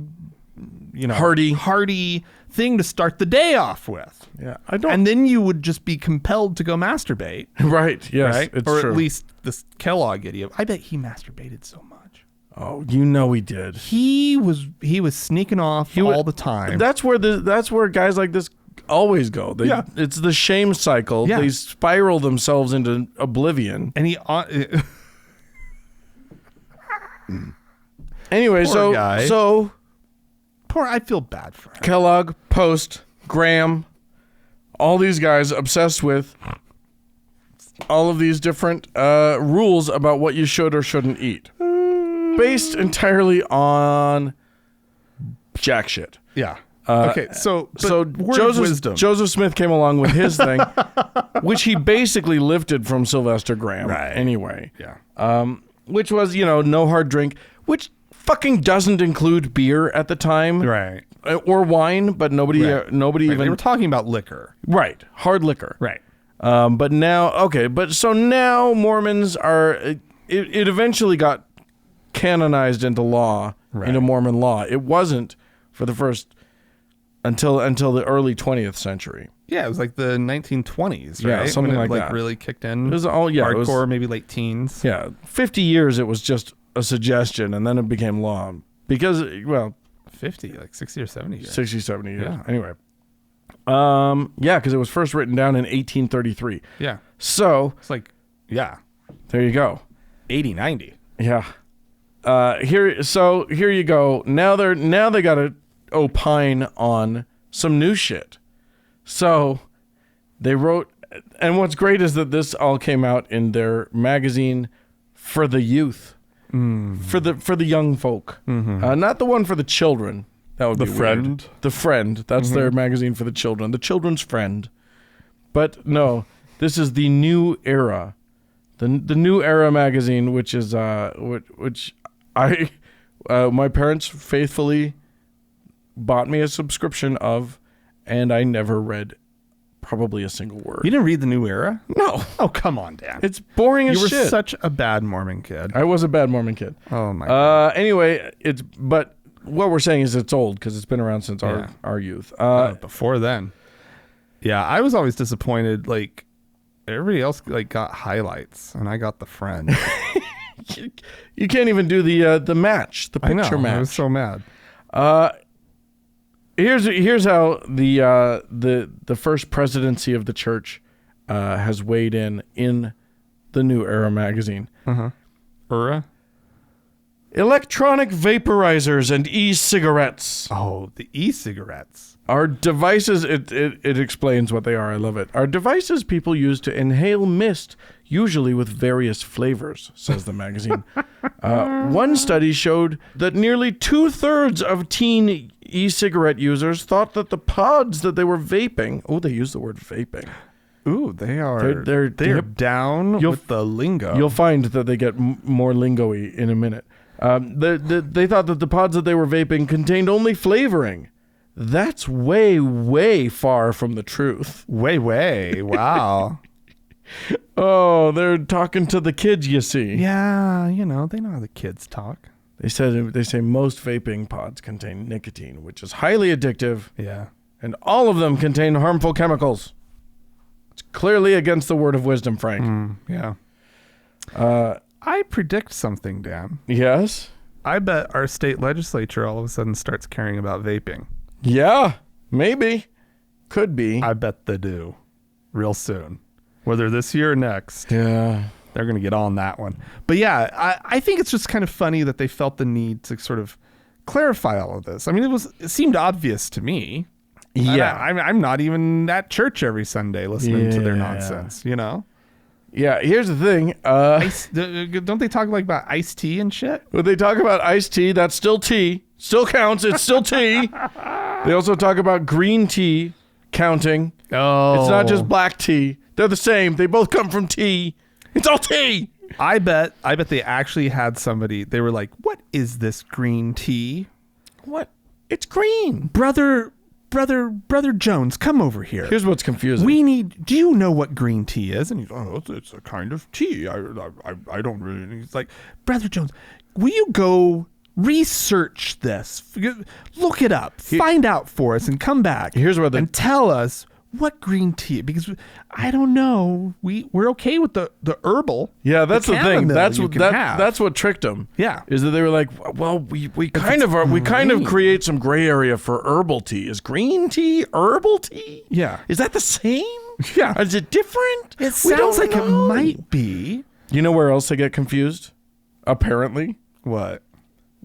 hearty thing to start the day off with. Yeah, and then you would just be compelled to go masturbate. Right. Yes. Right? It's or true. at least this Kellogg idiot. I bet he masturbated so much. Oh, he did. He was sneaking off all the time. That's where guys like this always go. It's the shame cycle. Yeah. They spiral themselves into oblivion. And he anyway, Poor guy. I feel bad for him. Kellogg, Post, Graham, all these guys obsessed with all of these different rules about what you should or shouldn't eat, based entirely on jack shit. Yeah. Okay, so Joseph Smith came along with his thing, which he basically lifted from Sylvester Graham. Right. Anyway. Yeah. Which was, no hard drink, which fucking doesn't include beer at the time. Right. Or wine, but nobody Right. even... They were talking about liquor. Right. Hard liquor. Right. But now, so now Mormons are... It eventually got canonized into law, Right. into Mormon law. It wasn't for the first... Until the early 20th century. Yeah, it was like the 1920s, right? Yeah, something when it, like that. Really kicked in. It was all hardcore, maybe late teens. Yeah, 50 years it was just a suggestion, and then it became law because, 50, like 60 or 70 years. 60, 70 years. Yeah. Anyway, because it was first written down in 1833. Yeah, So it's like, yeah, there you go. 80, 90. Yeah. Here you go. Now they got to opine on some new shit. So they wrote, and what's great is that this all came out in their magazine for the youth, for the young folk, not the one for the children. That would be Friend. weird. The Friend. That's their magazine for the children. The Children's Friend. But no, this is the New Era, the New Era magazine, which is which I my parents faithfully bought me a subscription of, and I never read probably a single word. You didn't read the New Era? No. Oh, come on, Dan. It's boring as You were shit. such a bad Mormon kid. I was a bad Mormon kid. Oh my God. Anyway, but what we're saying is it's old because it's been around since our youth. Before then. Yeah, I was always disappointed. Like, everybody else got highlights, and I got the Friend. You can't even do the match, the picture match. I was so mad. Here's how the first presidency of the church has weighed in the New Era magazine. Ura? Electronic vaporizers and e-cigarettes Oh, the e-cigarettes. are devices. It explains what they are. I love it. Are devices people use to inhale mist, usually with various flavors, says the magazine. One study showed that nearly 2/3 of teen e-cigarette users thought that the pods that they were vaping. Oh, they use the word vaping. Ooh, they are. They're down with the lingo. You'll find that they get more lingo-y in a minute. They thought that the pods that they were vaping contained only flavoring. That's way, way far from the truth. Way. Wow. Oh, they're talking to the kids, you see. Yeah, they know how the kids talk. They say most vaping pods contain nicotine, which is highly addictive, Yeah. and all of them contain harmful chemicals. It's clearly against the word of wisdom, Frank. Yeah. I predict something, Dan. Yes? I bet our state legislature all of a sudden starts caring about vaping. Yeah, maybe. Could be. I bet they do. Real soon. Whether this year or next. Yeah. They're going to get on that one. But yeah, I think it's just kind of funny that they felt the need to sort of clarify all of this. I mean, it seemed obvious to me. Yeah. I'm not even at church every Sunday listening to their nonsense, Yeah, here's the thing. Don't they talk about iced tea and shit? When they talk about iced tea, that's still tea. Still counts. It's still tea. They also talk about green tea counting. Oh. It's not just black tea. They're the same. They both come from tea. It's all tea. I bet they actually had somebody. They were like, "What is this green tea?" What? It's green. Brother Jones, come over here. Here's what's confusing. Do you know what green tea is? And he's, it's a kind of tea. I don't really. And he's like, Brother Jones, will you go research this? Look it up. Find out for us and come back. And tell us what green tea, because I don't know. We're okay with the herbal. Yeah, that's the thing. That's what tricked them. Yeah, is that they were like, well, we kind of create some gray area for herbal tea. Is green tea herbal tea? Yeah, is that the same? Yeah, is it different? It sounds like it might be. You know where else they get confused? Apparently, what?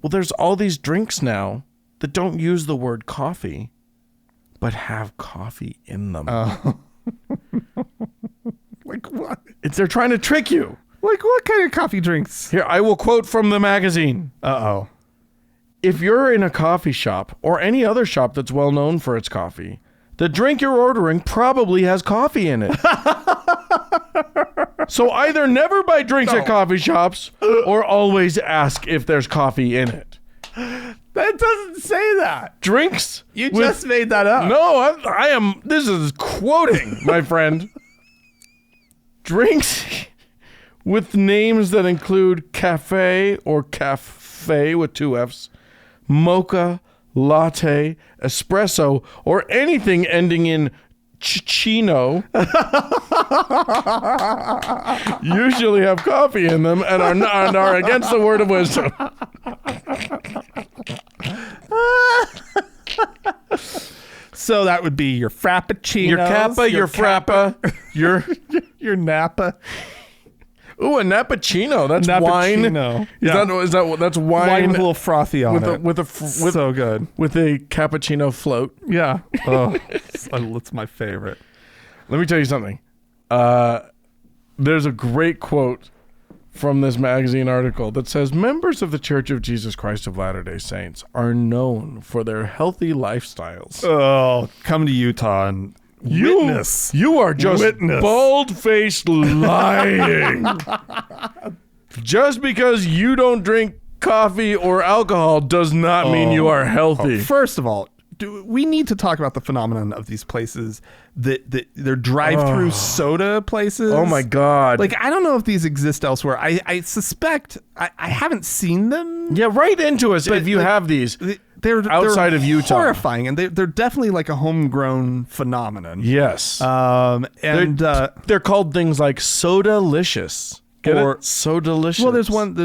Well, there's all these drinks now that don't use the word coffee, but have coffee in them. Oh. Like what? They're trying to trick you. Like what kind of coffee drinks? Here, I will quote from the magazine. Uh-oh. If you're in a coffee shop or any other shop that's well known for its coffee, the drink you're ordering probably has coffee in it. So either never buy drinks at coffee shops or always ask if there's coffee in it. That doesn't say that. Drinks? You just made that up. No, I am. This is quoting, my friend. Drinks with names that include cafe or cafe with 2 F's, mocha, latte, espresso, or anything ending in chino usually have coffee in them and are against the word of wisdom. So that would be your frappuccinos, Your kappa, your frappa, your Napa. Ooh, a Nappuccino. That's wine. Nappuccino. That's wine, Wine with a little frothy on it. with so good. with a cappuccino float. Yeah. Oh, that's my favorite. Let me tell you something. There's a great quote from this magazine article that says members of the Church of Jesus Christ of Latter-day Saints are known for their healthy lifestyles. Oh, come to Utah and witness. You are just bald-faced lying. Just because you don't drink coffee or alcohol does not mean you are healthy. First of all, we need to talk about the phenomenon of these places that they're drive-through soda places. Oh my God. Like, I don't know if these exist elsewhere. I suspect I haven't seen them. Yeah, write into us if you have these. They're outside of Utah. Horrifying, and they're definitely like a homegrown phenomenon. Yes. They're called things like Soda-licious. Get it? Soda-licious. Well, one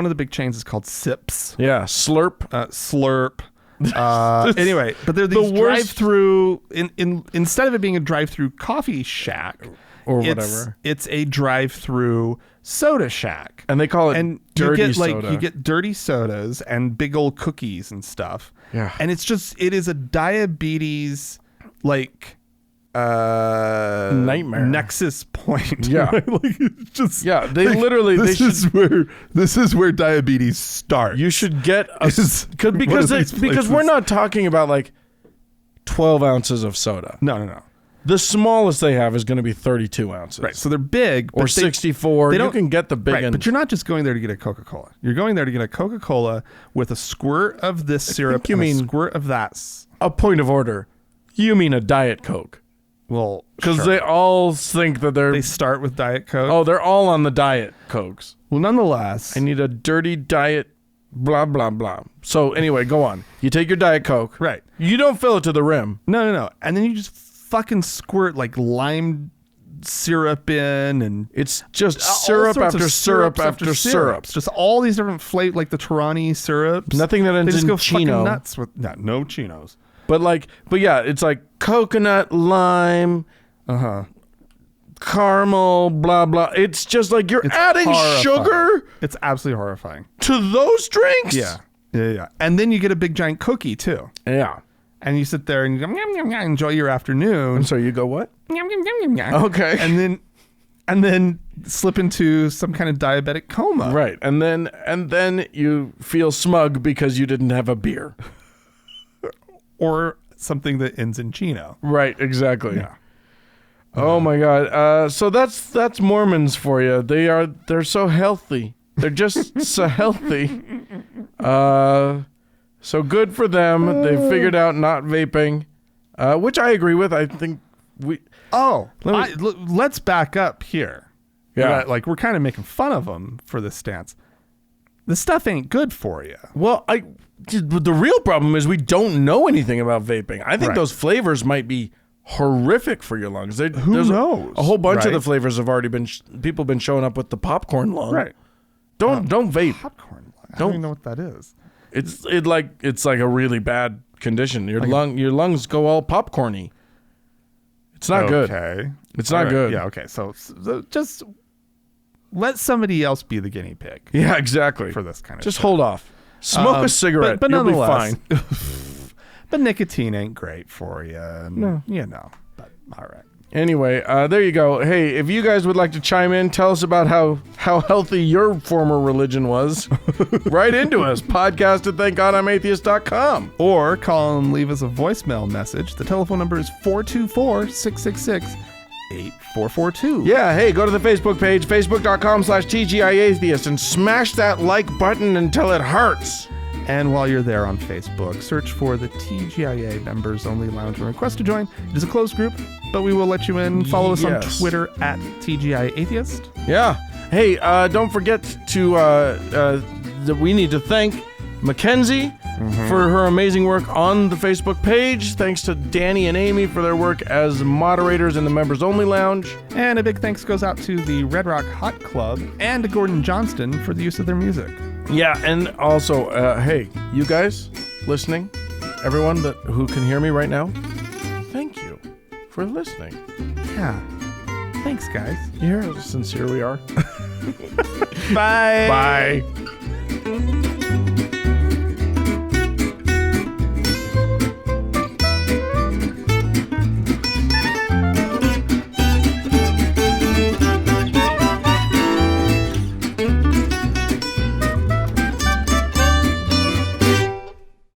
of the big chains is called Sips. Yeah, Slurp. Slurp. Anyway, but they're these drive-through. Instead of it being a drive-through coffee shack or whatever, it's a drive-through soda shack, and they call it dirty soda. You get dirty sodas and big old cookies and stuff. Yeah, and it is a diabetes nightmare nexus point. Yeah, right? Like it's just they literally this is where diabetes starts. You should get because we're not talking about like 12 ounces of soda. No. The smallest they have is going to be 32 ounces. Right. So they're big, or 64. You can get the big one. But you're not just going there to get a Coca-Cola. You're going there to get a Coca-Cola with a squirt of this syrup and a squirt of that. A point of order. You mean a Diet Coke? Well, because they all think that they start with Diet Coke. Oh, they're all on the Diet Cokes. Well, nonetheless, I need a dirty Diet blah, blah, blah. So anyway, go on. You take your Diet Coke. Right. You don't fill it to the rim. No. And then you just fucking squirt like lime syrup in, and it's just syrup after syrup after syrup. Just all these different flavors, like the Torani syrups. Nothing that ends in chino. Fucking nuts with no chinos. But yeah, it's like coconut, lime, caramel, blah blah. It's just like it's adding horrifying. Sugar. It's absolutely horrifying to those drinks. Yeah. And then you get a big giant cookie too. Yeah. And you sit there and you go, yum, yum, yum, enjoy your afternoon. And so you go, what? Yum, yum, yum, yum, yum. Okay. And then slip into some kind of diabetic coma. Right. And then you feel smug because you didn't have a beer. Or something that ends in chino. Right, exactly. Yeah. Oh my God. So that's Mormons for you. They're so healthy. They're just so healthy. So good for them. They figured out not vaping, which I agree with. I think let's back up here. Yeah. We're kind of making fun of them for this stance. This stuff ain't good for you. Well, the real problem is we don't know anything about vaping. I think those flavors might be horrific for your lungs. Who knows? A whole bunch of the flavors have already been people been showing up with the popcorn lung. Right. Don't vape. Popcorn lung. I don't even know what that is. It's like a really bad condition. Your lungs go all popcorny. It's not good. Okay. It's not good. Yeah, okay. So just let somebody else be the guinea pig. Yeah, exactly. For this kind of just shit. Hold off. Smoke a cigarette. But you'll nonetheless, be fine. But nicotine ain't great for you. No. But all right. Anyway, there you go. Hey, if you guys would like to chime in, tell us about how healthy your former religion was. Write into us, podcast@thankgodimatheist.com. Or call and leave us a voicemail message. The telephone number is 424-666-8442. Yeah, hey, go to the Facebook page, facebook.com/TGIAtheist, and smash that like button until it hurts. And while you're there on Facebook, search for the TGIA Members Only Lounge and request to join. It is a closed group, but we will let you in. Follow us on Twitter @TGIAtheist. Yeah. Hey, don't forget to that we need to thank Mackenzie for her amazing work on the Facebook page. Thanks to Danny and Amy for their work as moderators in the Members Only Lounge. And a big thanks goes out to the Red Rock Hot Club and to Gordon Johnston for the use of their music. Yeah, and also, hey, you guys listening, everyone who can hear me right now, thank you for listening. Yeah. Thanks, guys. You hear how sincere we are? Bye. Bye.